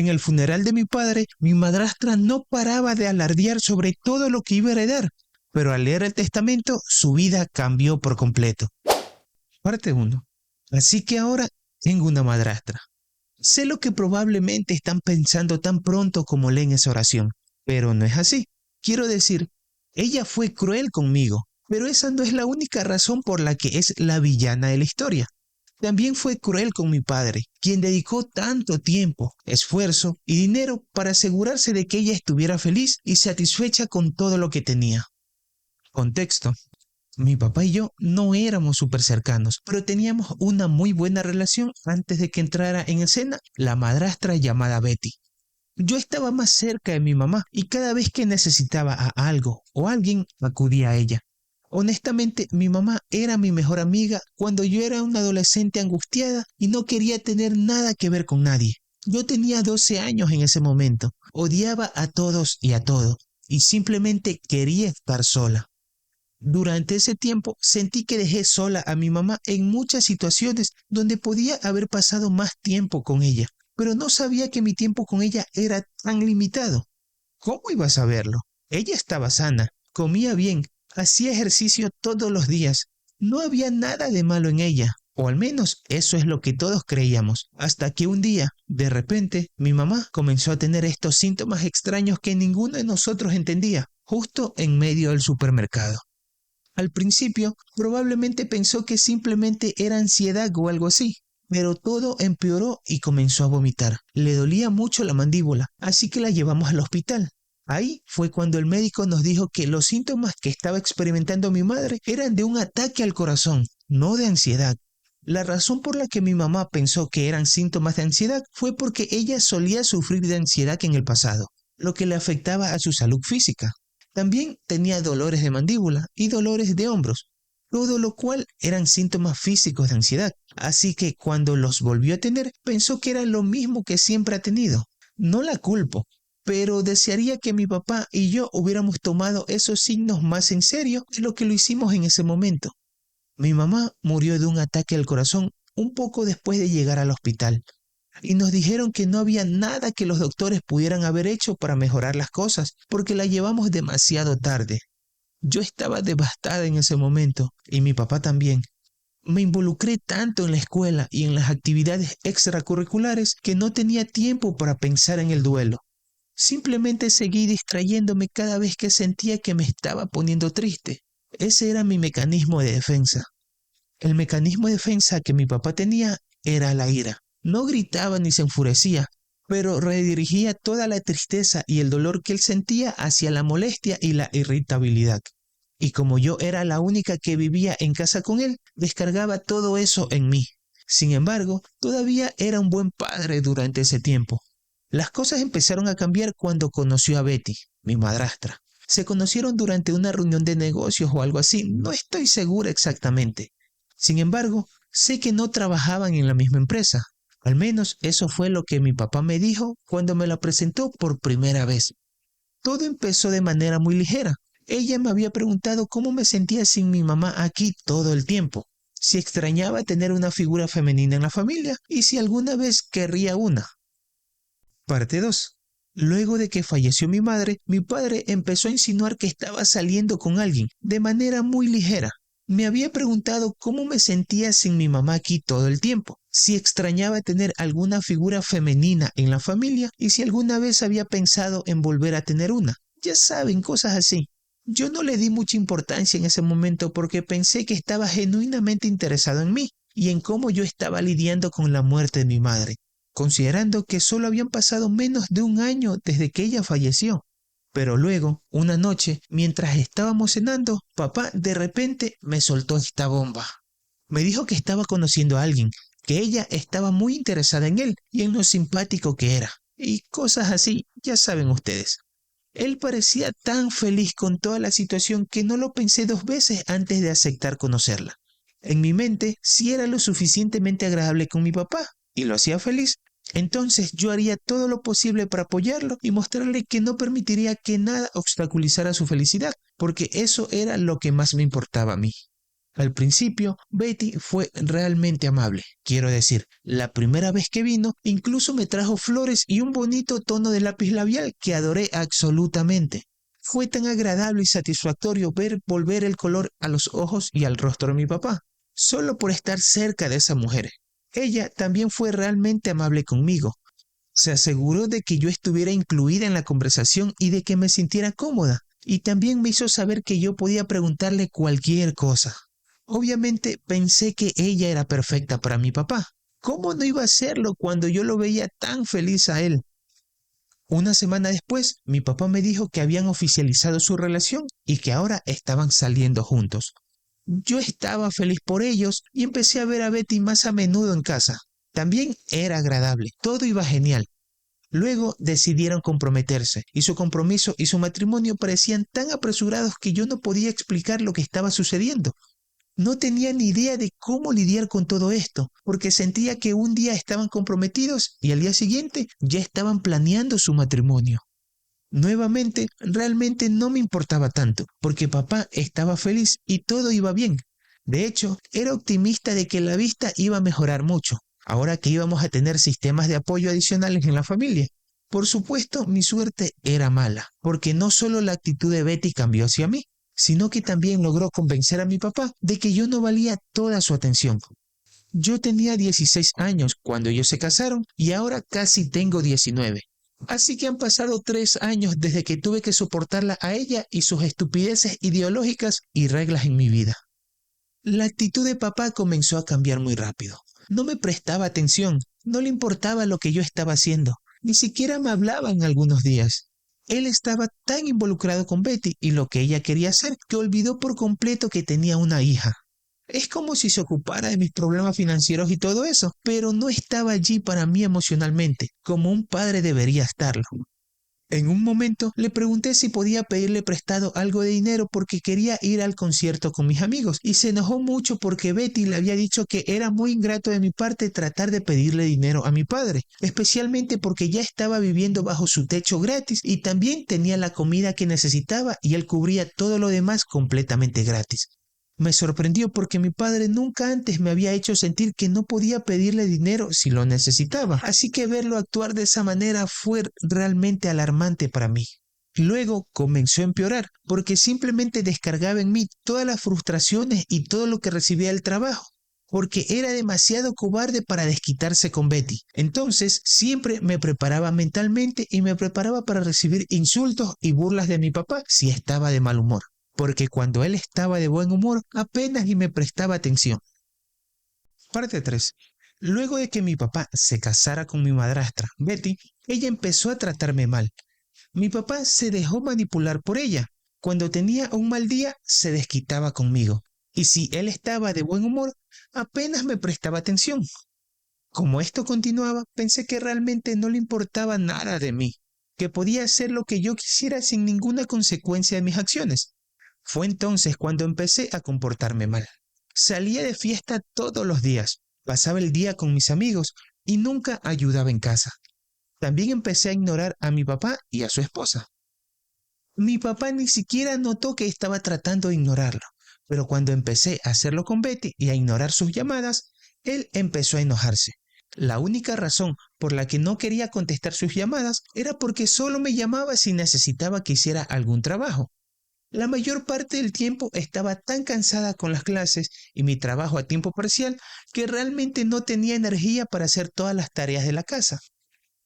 En el funeral de mi padre, mi madrastra no paraba de alardear sobre todo lo que iba a heredar, pero al leer el testamento, su vida cambió por completo. Parte 1. Así que ahora tengo una madrastra. Sé lo que probablemente están pensando tan pronto como leen esa oración, pero no es así. Quiero decir, ella fue cruel conmigo, pero esa no es la única razón por la que es la villana de la historia. También fue cruel con mi padre, quien dedicó tanto tiempo, esfuerzo y dinero para asegurarse de que ella estuviera feliz y satisfecha con todo lo que tenía. Contexto. Mi papá y yo no éramos súper cercanos, pero teníamos una muy buena relación antes de que entrara en escena la madrastra llamada Betty. Yo estaba más cerca de mi mamá y cada vez que necesitaba a algo o alguien acudía a ella. Honestamente, mi mamá era mi mejor amiga cuando yo era una adolescente angustiada y no quería tener nada que ver con nadie. Yo tenía 12 años en ese momento, odiaba a todos y a todo, y simplemente quería estar sola. Durante ese tiempo sentí que dejé sola a mi mamá en muchas situaciones donde podía haber pasado más tiempo con ella, pero no sabía que mi tiempo con ella era tan limitado. ¿Cómo iba a saberlo? Ella estaba sana, comía bien, hacía ejercicio todos los días. No había nada de malo en ella, o al menos eso es lo que todos creíamos, hasta que un día, de repente, mi mamá comenzó a tener estos síntomas extraños que ninguno de nosotros entendía, justo en medio del supermercado. Al principio, probablemente pensó que simplemente era ansiedad o algo así, pero todo empeoró y comenzó a vomitar. Le dolía mucho la mandíbula, así que la llevamos al hospital. Ahí fue cuando el médico nos dijo que los síntomas que estaba experimentando mi madre eran de un ataque al corazón, no de ansiedad. La razón por la que mi mamá pensó que eran síntomas de ansiedad fue porque ella solía sufrir de ansiedad en el pasado, lo que le afectaba a su salud física. También tenía dolores de mandíbula y dolores de hombros, todo lo cual eran síntomas físicos de ansiedad. Así que cuando los volvió a tener, pensó que era lo mismo que siempre ha tenido. No la culpo, pero desearía que mi papá y yo hubiéramos tomado esos signos más en serio de lo que lo hicimos en ese momento. Mi mamá murió de un ataque al corazón un poco después de llegar al hospital. Y nos dijeron que no había nada que los doctores pudieran haber hecho para mejorar las cosas, porque la llevamos demasiado tarde. Yo estaba devastada en ese momento, y mi papá también. Me involucré tanto en la escuela y en las actividades extracurriculares que no tenía tiempo para pensar en el duelo. Simplemente seguí distrayéndome cada vez que sentía que me estaba poniendo triste. Ese era mi mecanismo de defensa. El mecanismo de defensa que mi papá tenía era la ira. No gritaba ni se enfurecía, pero redirigía toda la tristeza y el dolor que él sentía hacia la molestia y la irritabilidad. Y como yo era la única que vivía en casa con él, descargaba todo eso en mí. Sin embargo, todavía era un buen padre durante ese tiempo. Las cosas empezaron a cambiar cuando conoció a Betty, mi madrastra. Se conocieron durante una reunión de negocios o algo así, no estoy segura exactamente. Sin embargo, sé que no trabajaban en la misma empresa. Al menos eso fue lo que mi papá me dijo cuando me la presentó por primera vez. Todo empezó de manera muy ligera. Ella me había preguntado cómo me sentía sin mi mamá aquí todo el tiempo, si extrañaba tener una figura femenina en la familia y si alguna vez querría una. Parte 2. Luego de que falleció mi madre, mi padre empezó a insinuar que estaba saliendo con alguien, de manera muy ligera. Me había preguntado cómo me sentía sin mi mamá aquí todo el tiempo, si extrañaba tener alguna figura femenina en la familia y si alguna vez había pensado en volver a tener una. Ya saben, cosas así. Yo no le di mucha importancia en ese momento porque pensé que estaba genuinamente interesado en mí y en cómo yo estaba lidiando con la muerte de mi madre, considerando que solo habían pasado menos de un año desde que ella falleció. Pero luego, una noche, mientras estábamos cenando, papá de repente me soltó esta bomba. Me dijo que estaba conociendo a alguien, que ella estaba muy interesada en él y en lo simpático que era, y cosas así, ya saben ustedes. Él parecía tan feliz con toda la situación que no lo pensé dos veces antes de aceptar conocerla. En mi mente, sí era lo suficientemente agradable con mi papá, y lo hacía feliz. Entonces yo haría todo lo posible para apoyarlo y mostrarle que no permitiría que nada obstaculizara su felicidad, porque eso era lo que más me importaba a mí. Al principio, Betty fue realmente amable. Quiero decir, la primera vez que vino, incluso me trajo flores y un bonito tono de lápiz labial que adoré absolutamente. Fue tan agradable y satisfactorio ver volver el color a los ojos y al rostro de mi papá, solo por estar cerca de esa mujer. Ella también fue realmente amable conmigo. Se aseguró de que yo estuviera incluida en la conversación y de que me sintiera cómoda, y también me hizo saber que yo podía preguntarle cualquier cosa. Obviamente pensé que ella era perfecta para mi papá. ¿Cómo no iba a serlo cuando yo lo veía tan feliz a él? Una semana después, mi papá me dijo que habían oficializado su relación y que ahora estaban saliendo juntos. Yo estaba feliz por ellos y empecé a ver a Betty más a menudo en casa. También era agradable, todo iba genial. Luego decidieron comprometerse, y su compromiso y su matrimonio parecían tan apresurados que yo no podía explicar lo que estaba sucediendo. No tenía ni idea de cómo lidiar con todo esto, porque sentía que un día estaban comprometidos y al día siguiente ya estaban planeando su matrimonio. Nuevamente, realmente no me importaba tanto, porque papá estaba feliz y todo iba bien. De hecho, era optimista de que la vista iba a mejorar mucho, ahora que íbamos a tener sistemas de apoyo adicionales en la familia. Por supuesto, mi suerte era mala, porque no solo la actitud de Betty cambió hacia mí, sino que también logró convencer a mi papá de que yo no valía toda su atención. Yo tenía 16 años cuando ellos se casaron y ahora casi tengo 19. Así que han pasado 3 años desde que tuve que soportarla a ella y sus estupideces ideológicas y reglas en mi vida. La actitud de papá comenzó a cambiar muy rápido. No me prestaba atención, no le importaba lo que yo estaba haciendo, ni siquiera me hablaba en algunos días. Él estaba tan involucrado con Betty y lo que ella quería hacer que olvidó por completo que tenía una hija. Es como si se ocupara de mis problemas financieros y todo eso, pero no estaba allí para mí emocionalmente, como un padre debería estarlo. En un momento le pregunté si podía pedirle prestado algo de dinero porque quería ir al concierto con mis amigos y se enojó mucho porque Betty le había dicho que era muy ingrato de mi parte tratar de pedirle dinero a mi padre, especialmente porque ya estaba viviendo bajo su techo gratis y también tenía la comida que necesitaba y él cubría todo lo demás completamente gratis. Me sorprendió porque mi padre nunca antes me había hecho sentir que no podía pedirle dinero si lo necesitaba, así que verlo actuar de esa manera fue realmente alarmante para mí. Luego comenzó a empeorar porque simplemente descargaba en mí todas las frustraciones y todo lo que recibía del trabajo, porque era demasiado cobarde para desquitarse con Betty. Entonces siempre me preparaba mentalmente y me preparaba para recibir insultos y burlas de mi papá si estaba de mal humor, porque cuando él estaba de buen humor apenas y me prestaba atención. Parte 3. Luego de que mi papá se casara con mi madrastra, Betty, ella empezó a tratarme mal. Mi papá se dejó manipular por ella. Cuando tenía un mal día, se desquitaba conmigo. Y si él estaba de buen humor, apenas me prestaba atención. Como esto continuaba, pensé que realmente no le importaba nada de mí, que podía hacer lo que yo quisiera sin ninguna consecuencia de mis acciones. Fue entonces cuando empecé a comportarme mal. Salía de fiesta todos los días, pasaba el día con mis amigos y nunca ayudaba en casa. También empecé a ignorar a mi papá y a su esposa. Mi papá ni siquiera notó que estaba tratando de ignorarlo, pero cuando empecé a hacerlo con Betty y a ignorar sus llamadas, él empezó a enojarse. La única razón por la que no quería contestar sus llamadas era porque solo me llamaba si necesitaba que hiciera algún trabajo. La mayor parte del tiempo estaba tan cansada con las clases y mi trabajo a tiempo parcial que realmente no tenía energía para hacer todas las tareas de la casa.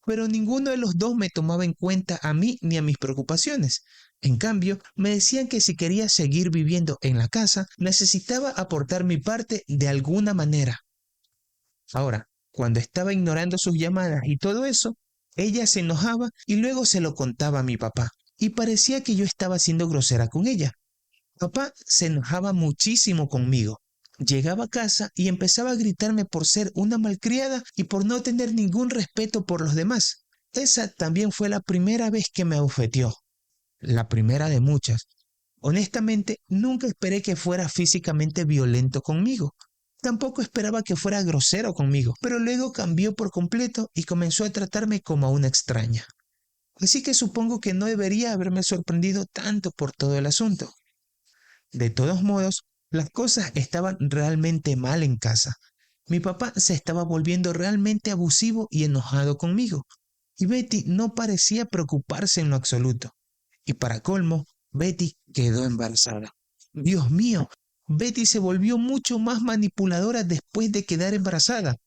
Pero ninguno de los dos me tomaba en cuenta a mí ni a mis preocupaciones. En cambio, me decían que si quería seguir viviendo en la casa, necesitaba aportar mi parte de alguna manera. Ahora, cuando estaba ignorando sus llamadas y todo eso, ella se enojaba y luego se lo contaba a mi papá, y parecía que yo estaba siendo grosera con ella. Papá se enojaba muchísimo conmigo. Llegaba a casa y empezaba a gritarme por ser una malcriada y por no tener ningún respeto por los demás. Esa también fue la primera vez que me abofeteó. La primera de muchas. Honestamente, nunca esperé que fuera físicamente violento conmigo. Tampoco esperaba que fuera grosero conmigo, pero luego cambió por completo y comenzó a tratarme como a una extraña. Así que supongo que no debería haberme sorprendido tanto por todo el asunto. De todos modos, Las cosas estaban realmente mal en casa. Mi papá se estaba volviendo realmente abusivo y enojado conmigo, y Betty no parecía preocuparse en lo absoluto. Y para colmo, Betty quedó embarazada. Dios mío, Betty se volvió mucho más manipuladora después de quedar embarazada.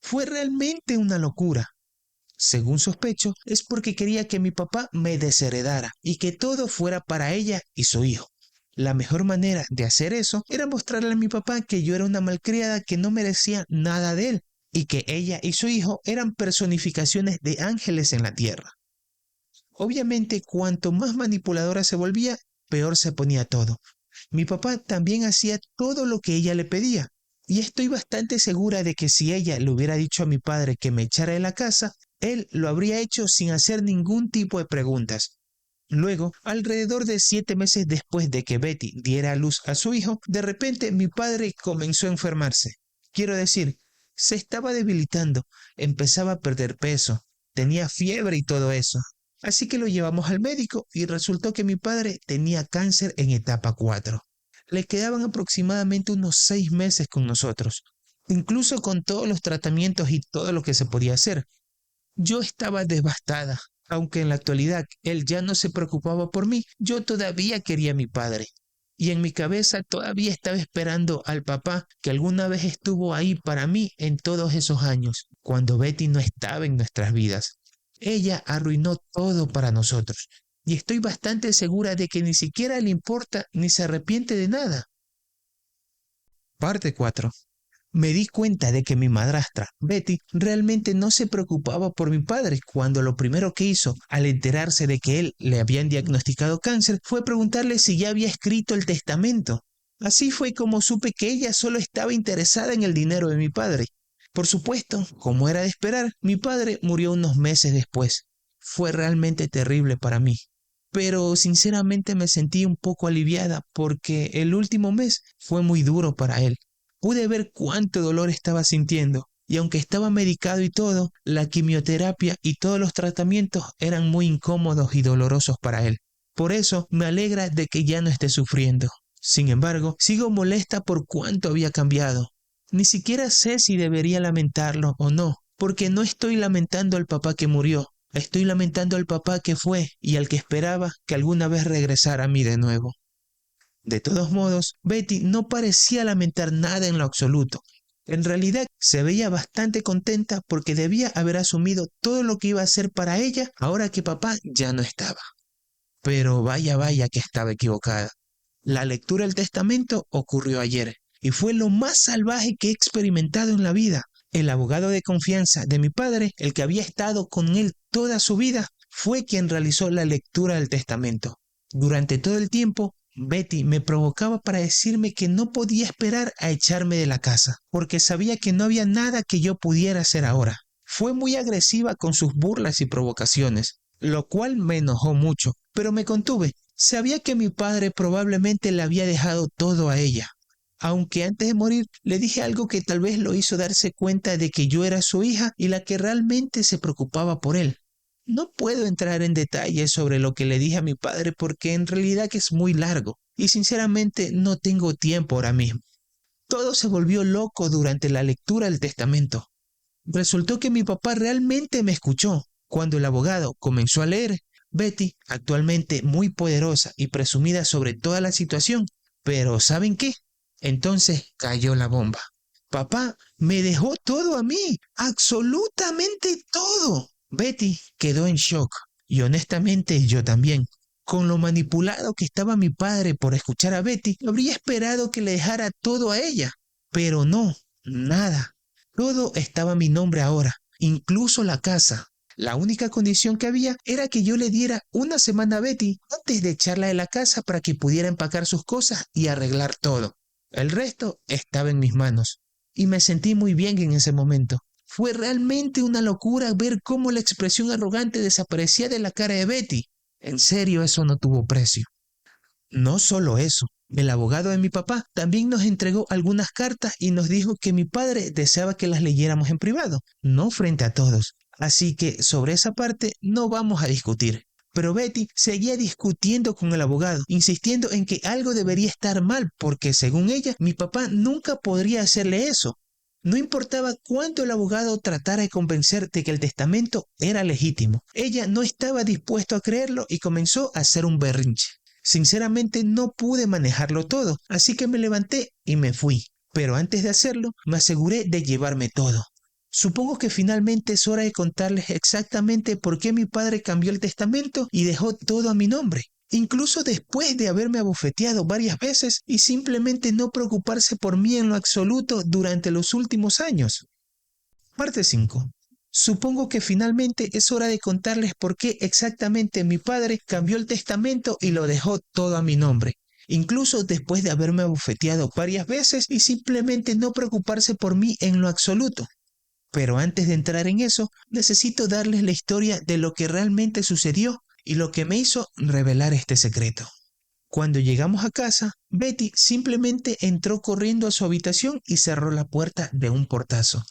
Fue realmente una locura. Según sospecho, es porque quería que mi papá me desheredara y que todo fuera para ella y su hijo. La mejor manera de hacer eso era mostrarle a mi papá que yo era una malcriada que no merecía nada de él y que ella y su hijo eran personificaciones de ángeles en la tierra. Obviamente, cuanto más manipuladora se volvía, peor se ponía todo. Mi papá también hacía todo lo que ella le pedía, y estoy bastante segura de que si ella le hubiera dicho a mi padre que me echara de la casa, él lo habría hecho sin hacer ningún tipo de preguntas. Luego, alrededor de 7 meses después de que Betty diera a luz a su hijo, de repente mi padre comenzó a enfermarse. Quiero decir, se estaba debilitando, empezaba a perder peso, tenía fiebre y todo eso. Así que lo llevamos al médico y resultó que mi padre tenía cáncer en etapa 4. Le quedaban aproximadamente unos 6 meses con nosotros, incluso con todos los tratamientos y todo lo que se podía hacer. Yo estaba devastada. Aunque en la actualidad él ya no se preocupaba por mí, yo todavía quería a mi padre. Y en mi cabeza todavía estaba esperando al papá que alguna vez estuvo ahí para mí en todos esos años, cuando Betty no estaba en nuestras vidas. Ella arruinó todo para nosotros. Y estoy bastante segura de que ni siquiera le importa ni se arrepiente de nada. Parte 4. Me di cuenta de que mi madrastra, Betty, realmente no se preocupaba por mi padre cuando lo primero que hizo al enterarse de que él le habían diagnosticado cáncer fue preguntarle si ya había escrito el testamento. Así fue como supe que ella solo estaba interesada en el dinero de mi padre. Por supuesto, como era de esperar, mi padre murió unos meses después. Fue realmente terrible para mí. Pero sinceramente me sentí un poco aliviada porque el último mes fue muy duro para él. Pude ver cuánto dolor estaba sintiendo, y aunque estaba medicado y todo, la quimioterapia y todos los tratamientos eran muy incómodos y dolorosos para él. Por eso me alegra de que ya no esté sufriendo. Sin embargo, sigo molesta por cuánto había cambiado. Ni siquiera sé si debería lamentarlo o no, porque no estoy lamentando al papá que murió, estoy lamentando al papá que fue y al que esperaba que alguna vez regresara a mí de nuevo. De todos modos, Betty no parecía lamentar nada en lo absoluto. En realidad, se veía bastante contenta porque debía haber asumido todo lo que iba a hacer para ella ahora que papá ya no estaba. Pero vaya que estaba equivocada. La lectura del testamento ocurrió ayer y fue lo más salvaje que he experimentado en la vida. El abogado de confianza de mi padre, el que había estado con él toda su vida, fue quien realizó la lectura del testamento. Durante todo el tiempo, Betty me provocaba para decirme que no podía esperar a echarme de la casa, porque sabía que no había nada que yo pudiera hacer ahora. Fue muy agresiva con sus burlas y provocaciones, lo cual me enojó mucho, pero me contuve. Sabía que mi padre probablemente le había dejado todo a ella. Aunque antes de morir le dije algo que tal vez lo hizo darse cuenta de que yo era su hija y la que realmente se preocupaba por él. No puedo entrar en detalles sobre lo que le dije a mi padre porque en realidad es muy largo y sinceramente no tengo tiempo ahora mismo. Todo se volvió loco durante la lectura del testamento. Resultó que mi papá realmente me escuchó. Cuando el abogado comenzó a leer, Betty, actualmente muy poderosa y presumida sobre toda la situación, pero ¿saben qué? Entonces cayó la bomba. Papá me dejó todo a mí, absolutamente todo. Betty quedó en shock y honestamente yo también. Con lo manipulado que estaba mi padre por escuchar a Betty, habría esperado que le dejara todo a ella. Pero no, nada. Todo estaba a mi nombre ahora, incluso la casa. La única condición que había era que yo le diera una semana a Betty antes de echarla de la casa para que pudiera empacar sus cosas y arreglar todo. El resto estaba en mis manos. Y me sentí muy bien en ese momento. Fue realmente una locura ver cómo la expresión arrogante desaparecía de la cara de Betty. En serio, eso no tuvo precio. No solo eso, el abogado de mi papá también nos entregó algunas cartas y nos dijo que mi padre deseaba que las leyéramos en privado, no frente a todos. Así que sobre esa parte no vamos a discutir. Pero Betty seguía discutiendo con el abogado, insistiendo en que algo debería estar mal porque, según ella, mi papá nunca podría hacerle eso. No importaba cuánto el abogado tratara de convencer de que el testamento era legítimo. Ella no estaba dispuesta a creerlo y comenzó a hacer un berrinche. Sinceramente no pude manejarlo todo, así que me levanté y me fui. Pero antes de hacerlo, me aseguré de llevarme todo. Supongo que finalmente es hora de contarles exactamente por qué mi padre cambió el testamento y dejó todo a mi nombre. Incluso después de haberme abofeteado varias veces y simplemente no preocuparse por mí en lo absoluto durante los últimos años. Parte 5. Supongo que finalmente es hora de contarles por qué exactamente mi padre cambió el testamento y lo dejó todo a mi nombre. Incluso después de haberme abofeteado varias veces y simplemente no preocuparse por mí en lo absoluto. Pero antes de entrar en eso, necesito darles la historia de lo que realmente sucedió y lo que me hizo revelar este secreto. Cuando llegamos a casa, Betty simplemente entró corriendo a su habitación y cerró la puerta de un portazo.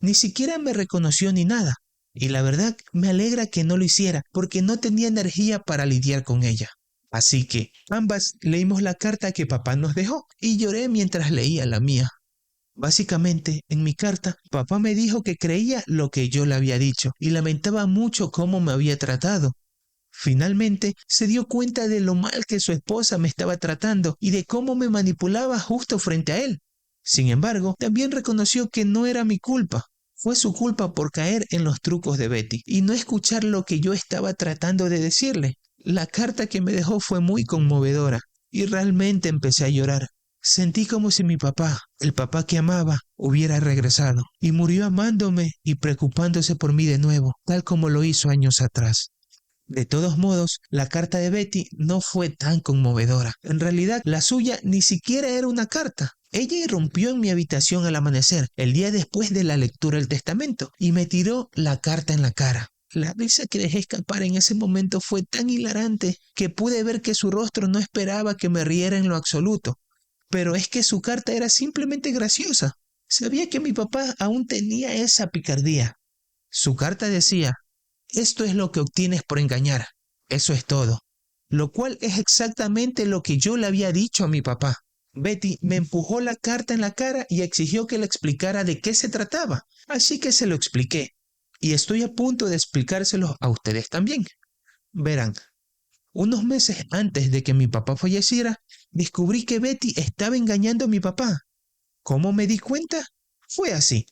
Ni siquiera me reconoció ni nada, y la verdad me alegra que no lo hiciera porque no tenía energía para lidiar con ella. Así que ambas leímos la carta que papá nos dejó y lloré mientras leía la mía. Básicamente, en mi carta, papá me dijo que creía lo que yo le había dicho y lamentaba mucho cómo me había tratado. Finalmente, se dio cuenta de lo mal que su esposa me estaba tratando y de cómo me manipulaba justo frente a él. Sin embargo, también reconoció que no era mi culpa. Fue su culpa por caer en los trucos de Betty y no escuchar lo que yo estaba tratando de decirle. La carta que me dejó fue muy conmovedora y realmente empecé a llorar. Sentí como si mi papá, el papá que amaba, hubiera regresado y murió amándome y preocupándose por mí de nuevo, tal como lo hizo años atrás. De todos modos, la carta de Betty no fue tan conmovedora. En realidad, la suya ni siquiera era una carta. Ella irrumpió en mi habitación al amanecer, el día después de la lectura del testamento, y me tiró la carta en la cara. La risa que dejé escapar en ese momento fue tan hilarante que pude ver que su rostro no esperaba que me riera en lo absoluto. Pero es que su carta era simplemente graciosa. Sabía que mi papá aún tenía esa picardía. Su carta decía: esto es lo que obtienes por engañar. Eso es todo. Lo cual es exactamente lo que yo le había dicho a mi papá. Betty me empujó la carta en la cara y exigió que le explicara de qué se trataba. Así que se lo expliqué. Y estoy a punto de explicárselo a ustedes también. Verán, unos meses antes de que mi papá falleciera, descubrí que Betty estaba engañando a mi papá. ¿Cómo me di cuenta? Fue así.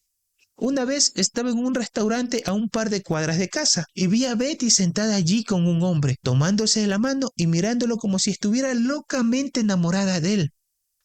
Una vez estaba en un restaurante a un par de cuadras de casa y vi a Betty sentada allí con un hombre, tomándose de la mano y mirándolo como si estuviera locamente enamorada de él.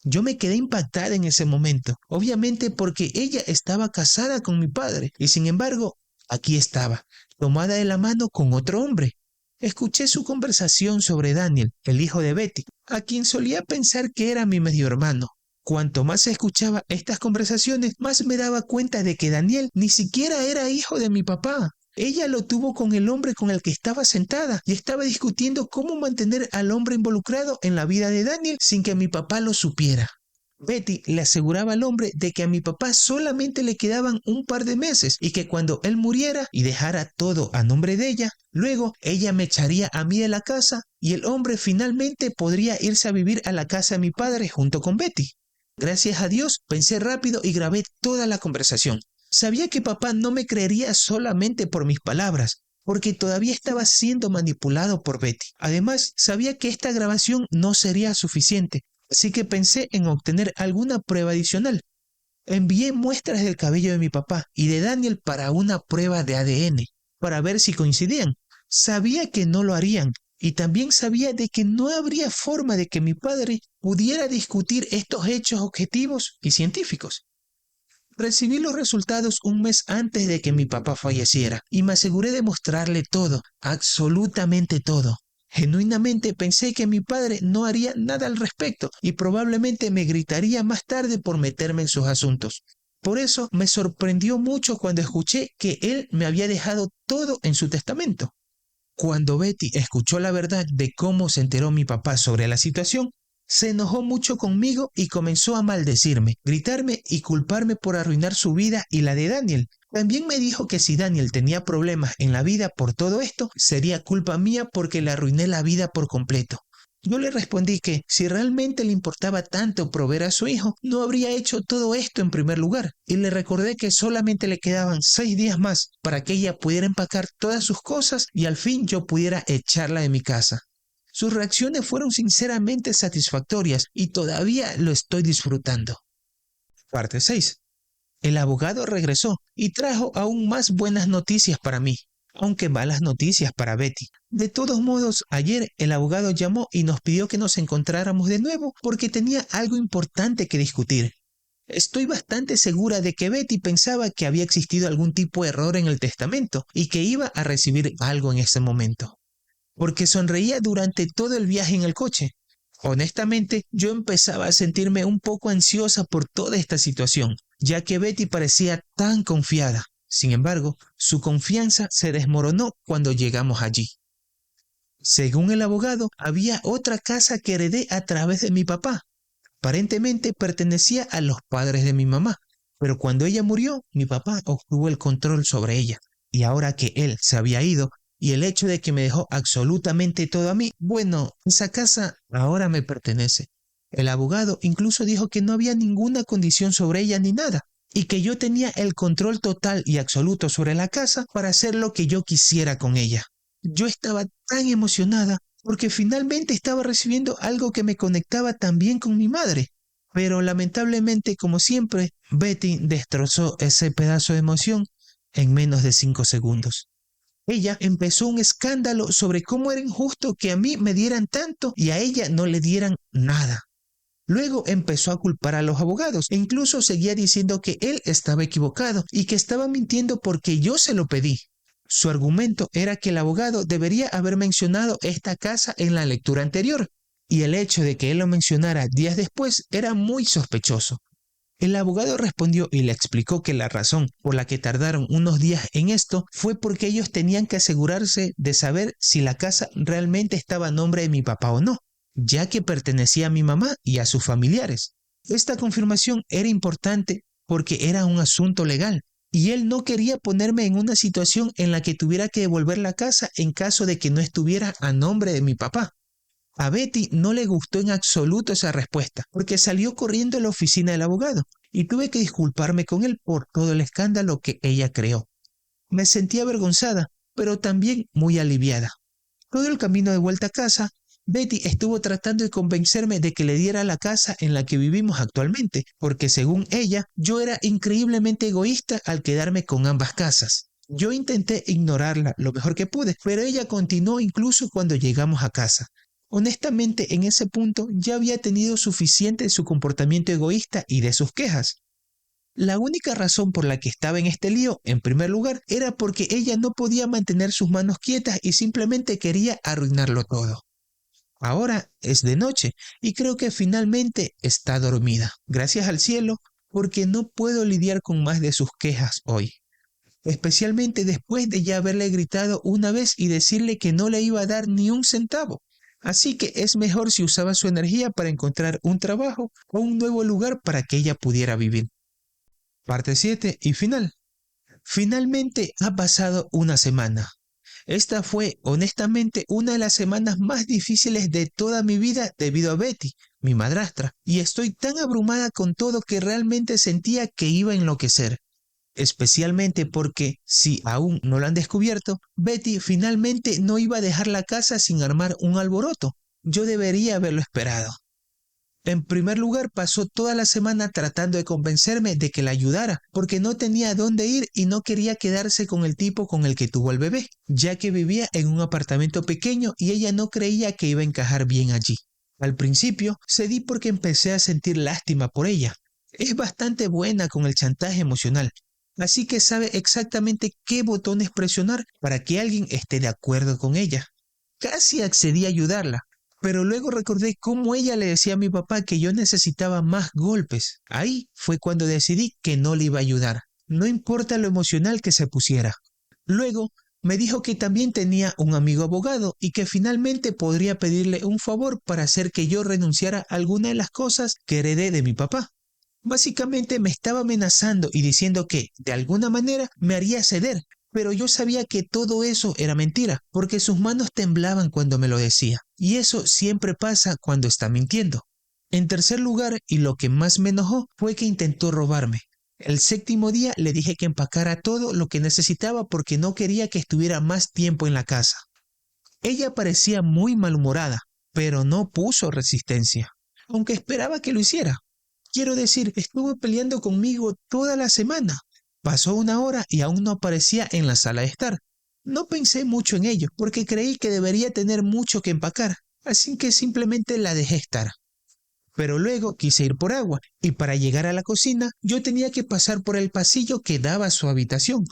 Yo me quedé impactada en ese momento, obviamente porque ella estaba casada con mi padre y sin embargo, aquí estaba, tomada de la mano con otro hombre. Escuché su conversación sobre Daniel, el hijo de Betty, a quien solía pensar que era mi medio hermano. Cuanto más escuchaba estas conversaciones, más me daba cuenta de que Daniel ni siquiera era hijo de mi papá. Ella lo tuvo con el hombre con el que estaba sentada y estaba discutiendo cómo mantener al hombre involucrado en la vida de Daniel sin que mi papá lo supiera. Betty le aseguraba al hombre de que a mi papá solamente le quedaban un par de meses y que cuando él muriera y dejara todo a nombre de ella, luego ella me echaría a mí de la casa y el hombre finalmente podría irse a vivir a la casa de mi padre junto con Betty. Gracias a Dios, pensé rápido y grabé toda la conversación. Sabía que papá no me creería solamente por mis palabras, porque todavía estaba siendo manipulado por Betty. Además, sabía que esta grabación no sería suficiente, así que pensé en obtener alguna prueba adicional. Envié muestras del cabello de mi papá y de Daniel para una prueba de ADN, para ver si coincidían. Sabía que no lo harían, y también sabía de que no habría forma de que mi padre pudiera discutir estos hechos objetivos y científicos. Recibí los resultados un mes antes de que mi papá falleciera y me aseguré de mostrarle todo, absolutamente todo. Genuinamente pensé que mi padre no haría nada al respecto y probablemente me gritaría más tarde por meterme en sus asuntos. Por eso me sorprendió mucho cuando escuché que él me había dejado todo en su testamento. Cuando Betty escuchó la verdad de cómo se enteró mi papá sobre la situación, Se enojó mucho conmigo y comenzó a maldecirme, gritarme y culparme por arruinar su vida y la de Daniel. También me dijo que si Daniel tenía problemas en la vida por todo esto, sería culpa mía porque le arruiné la vida por completo. Yo le respondí que si realmente le importaba tanto proveer a su hijo, no habría hecho todo esto en primer lugar, y le recordé que solamente le quedaban 6 días más para que ella pudiera empacar todas sus cosas y al fin yo pudiera echarla de mi casa. Sus reacciones fueron sinceramente satisfactorias y todavía lo estoy disfrutando. Parte 6. El abogado regresó y trajo aún más buenas noticias para mí, aunque malas noticias para Betty. De todos modos, ayer el abogado llamó y nos pidió que nos encontráramos de nuevo porque tenía algo importante que discutir. Estoy bastante segura de que Betty pensaba que había existido algún tipo de error en el testamento y que iba a recibir algo en ese momento, porque sonreía durante todo el viaje en el coche. Honestamente, yo empezaba a sentirme un poco ansiosa por toda esta situación, ya que Betty parecía tan confiada. Sin embargo, su confianza se desmoronó cuando llegamos allí. Según el abogado, había otra casa que heredé a través de mi papá. Aparentemente pertenecía a los padres de mi mamá, pero cuando ella murió, mi papá obtuvo el control sobre ella. Y ahora que él se había ido, y el hecho de que me dejó absolutamente todo a mí, bueno, esa casa ahora me pertenece. El abogado incluso dijo que no había ninguna condición sobre ella ni nada, y que yo tenía el control total y absoluto sobre la casa para hacer lo que yo quisiera con ella. Yo estaba tan emocionada porque finalmente estaba recibiendo algo que me conectaba también con mi madre. Pero lamentablemente, como siempre, Betty destrozó ese pedazo de emoción en menos de 5 segundos. Ella empezó un escándalo sobre cómo era injusto que a mí me dieran tanto y a ella no le dieran nada. Luego empezó a culpar a los abogados e incluso seguía diciendo que él estaba equivocado y que estaba mintiendo porque yo se lo pedí. Su argumento era que el abogado debería haber mencionado esta casa en la lectura anterior, y el hecho de que él lo mencionara días después era muy sospechoso. El abogado respondió y le explicó que la razón por la que tardaron unos días en esto fue porque ellos tenían que asegurarse de saber si la casa realmente estaba a nombre de mi papá o no, ya que pertenecía a mi mamá y a sus familiares. Esta confirmación era importante porque era un asunto legal, y él no quería ponerme en una situación en la que tuviera que devolver la casa en caso de que no estuviera a nombre de mi papá. A Betty no le gustó en absoluto esa respuesta, porque salió corriendo a la oficina del abogado, y tuve que disculparme con él por todo el escándalo que ella creó. Me sentí avergonzada, pero también muy aliviada. Todo el camino de vuelta a casa, Betty estuvo tratando de convencerme de que le diera la casa en la que vivimos actualmente, porque según ella, yo era increíblemente egoísta al quedarme con ambas casas. Yo intenté ignorarla lo mejor que pude, pero ella continuó incluso cuando llegamos a casa. Honestamente, en ese punto ya había tenido suficiente de su comportamiento egoísta y de sus quejas. La única razón por la que estaba en este lío, en primer lugar, era porque ella no podía mantener sus manos quietas y simplemente quería arruinarlo todo. Ahora es de noche y creo que finalmente está dormida, gracias al cielo, porque no puedo lidiar con más de sus quejas hoy. Especialmente después de ya haberle gritado una vez y decirle que no le iba a dar ni un centavo. Así que es mejor si usaba su energía para encontrar un trabajo o un nuevo lugar para que ella pudiera vivir. Parte 7 y final. Finalmente ha pasado una semana. Esta fue, honestamente, una de las semanas más difíciles de toda mi vida debido a Betty, mi madrastra, y estoy tan abrumada con todo que realmente sentía que iba a enloquecer. Especialmente porque, si aún no lo han descubierto, Betty finalmente no iba a dejar la casa sin armar un alboroto. Yo debería haberlo esperado. En primer lugar, pasó toda la semana tratando de convencerme de que la ayudara, porque no tenía a dónde ir y no quería quedarse con el tipo con el que tuvo el bebé, ya que vivía en un apartamento pequeño y ella no creía que iba a encajar bien allí. Al principio, cedí porque empecé a sentir lástima por ella. Es bastante buena con el chantaje emocional, así que sabe exactamente qué botones presionar para que alguien esté de acuerdo con ella. Casi accedí a ayudarla, pero luego recordé cómo ella le decía a mi papá que yo necesitaba más golpes. Ahí fue cuando decidí que no le iba a ayudar, no importa lo emocional que se pusiera. Luego Me dijo que también tenía un amigo abogado y que finalmente podría pedirle un favor para hacer que yo renunciara a alguna de las cosas que heredé de mi papá. Básicamente me estaba amenazando y diciendo que, de alguna manera, me haría ceder, pero yo sabía que todo eso era mentira, porque sus manos temblaban cuando me lo decía, y eso siempre pasa cuando está mintiendo. En tercer lugar, y lo que más me enojó, fue que intentó robarme. El séptimo día le dije que empacara todo lo que necesitaba porque no quería que estuviera más tiempo en la casa. Ella parecía muy malhumorada, pero no puso resistencia, aunque esperaba que lo hiciera. Quiero decir, estuvo peleando conmigo toda la semana. Pasó una hora y aún no aparecía en la sala de estar. No pensé mucho en ello, porque creí que debería tener mucho que empacar, así que simplemente la dejé estar. Pero luego quise ir por agua, y para llegar a la cocina yo tenía que pasar por el pasillo que daba a su habitación.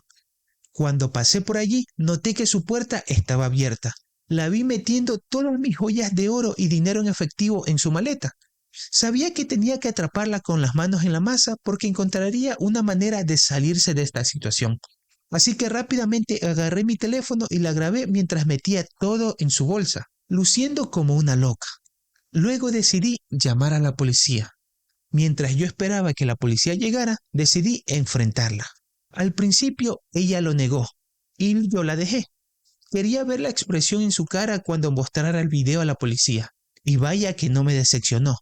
Cuando pasé por allí, noté que su puerta estaba abierta. La vi metiendo todas mis joyas de oro y dinero en efectivo en su maleta. Sabía que tenía que atraparla con las manos en la masa porque encontraría una manera de salirse de esta situación. Así que rápidamente agarré mi teléfono y la grabé mientras metía todo en su bolsa, luciendo como una loca. Luego decidí llamar a la policía. Mientras yo esperaba que la policía llegara, decidí enfrentarla. Al principio ella lo negó y yo la dejé. Quería ver la expresión en su cara cuando mostrara el video a la policía. Y vaya que no me decepcionó.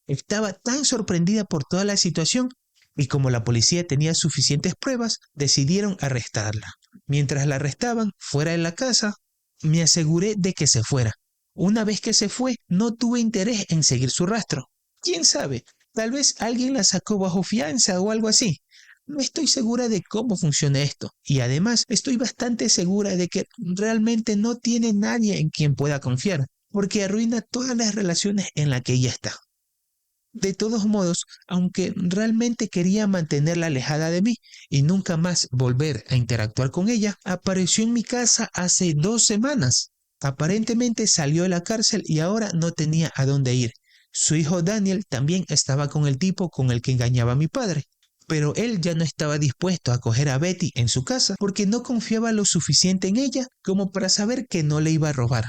Estaba tan sorprendida por toda la situación y como la policía tenía suficientes pruebas, decidieron arrestarla. Mientras la arrestaban fuera de la casa, me aseguré de que se fuera. Una vez que se fue, no tuve interés en seguir su rastro. ¿Quién sabe? Tal vez alguien la sacó bajo fianza o algo así. No estoy segura de cómo funciona esto y además estoy bastante segura de que realmente no tiene nadie en quien pueda confiar, porque arruina todas las relaciones en las que ella está. De todos modos, aunque realmente quería mantenerla alejada de mí y nunca más volver a interactuar con ella, apareció en mi casa hace 2 semanas. Aparentemente salió de la cárcel y ahora no tenía a dónde ir. Su hijo Daniel también estaba con el tipo con el que engañaba a mi padre, pero él ya no estaba dispuesto a acoger a Betty en su casa porque no confiaba lo suficiente en ella como para saber que no le iba a robar.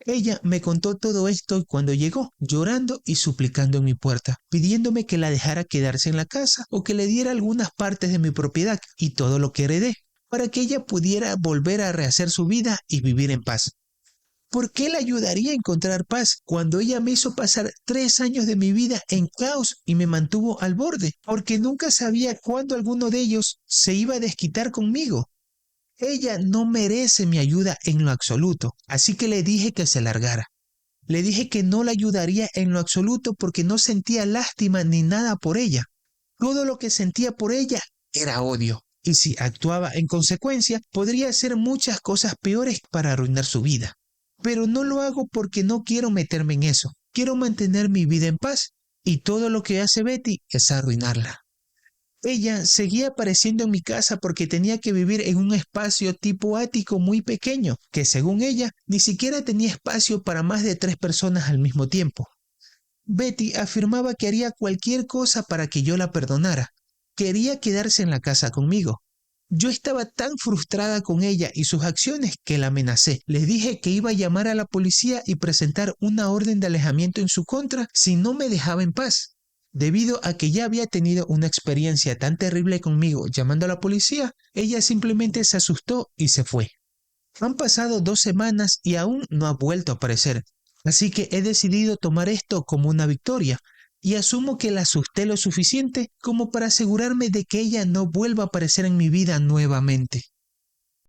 Ella me contó todo esto cuando llegó, llorando y suplicando en mi puerta, pidiéndome que la dejara quedarse en la casa o que le diera algunas partes de mi propiedad y todo lo que heredé, para que ella pudiera volver a rehacer su vida y vivir en paz. ¿Por qué le ayudaría a encontrar paz cuando ella me hizo pasar 3 años de mi vida en caos y me mantuvo al borde? Porque nunca sabía cuándo alguno de ellos se iba a desquitar conmigo. Ella no merece mi ayuda en lo absoluto, así que le dije que se largara. Le dije que no la ayudaría en lo absoluto porque no sentía lástima ni nada por ella. Todo lo que sentía por ella era odio, y si actuaba en consecuencia, podría hacer muchas cosas peores para arruinar su vida. Pero no lo hago porque no quiero meterme en eso. Quiero mantener mi vida en paz, y todo lo que hace Betty es arruinarla. Ella seguía apareciendo en mi casa porque tenía que vivir en un espacio tipo ático muy pequeño, que según ella ni siquiera tenía espacio para más de 3 personas al mismo tiempo. Betty afirmaba que haría cualquier cosa para que yo la perdonara. Quería quedarse en la casa conmigo. Yo estaba tan frustrada con ella y sus acciones que la amenacé. Les dije que iba a llamar a la policía y presentar una orden de alejamiento en su contra si no me dejaba en paz. Debido a que ya había tenido una experiencia tan terrible conmigo llamando a la policía, ella simplemente se asustó y se fue. Han pasado 2 semanas y aún no ha vuelto a aparecer, así que he decidido tomar esto como una victoria y asumo que la asusté lo suficiente como para asegurarme de que ella no vuelva a aparecer en mi vida nuevamente.